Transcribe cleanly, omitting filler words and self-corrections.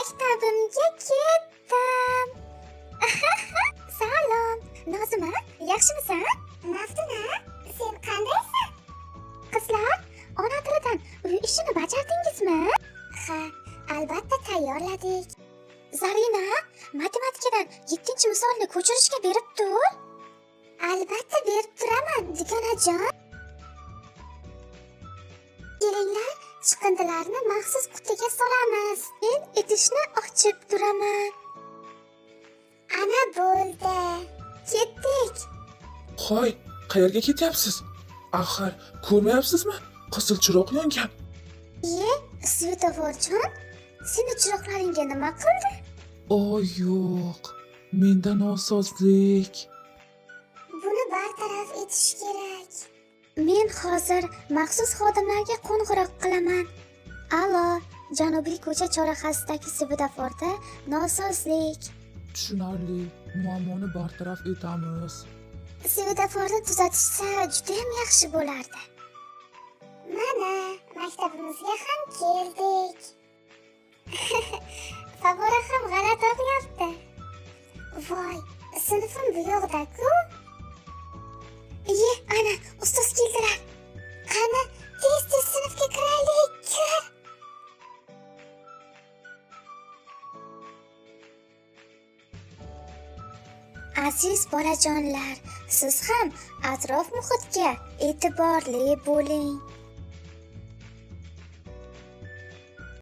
Maktabimga ketdim. Salom, Nozima, yaxshimisan? Maftuna, sen qandaysan? Qizlar, ona tilidan uy ishini bajardingizmi? Ha, albatta tayyorladik. Zarina, matematikadan 7-misolni ko'chirishga berib tur. Albatta berib turaman, dugonajon. Kelinglar, chiqindilarni maxsus qutiga solamiz. Men idishni ochib turaman. Ana bo'ldi. Ketdik. Hoy, qayerga ketyapsiz? Axir, ko'rmayapsizmi? Qizil chiroq yongan. Svetoforjon, seni chiroqlaringga nima qildi? Yo'q. Menda nosozlik. Buni bartaraf etish kerak. Men hozir maxsus xodimlarga qo'ng'iroq qilaman. Allo, Janubiy ko'cha chorrahasidagi svetoforda nosozlik. Tushunarli. Muammoni bartaraf etamiz. Svetoforni tuzatishsa juda ham yaxshi bo'lardi. Mana, maktabimizga ham keldik. Favora ham g'alati o'qiyapti. Voy, sinfim bu yoqda-ku. Ana, ustoz keldilar. Qani, tez sinfga kiraylik. Kir. Aziz bolajonlar, siz ham atrof muhitga e'tiborli bo'ling.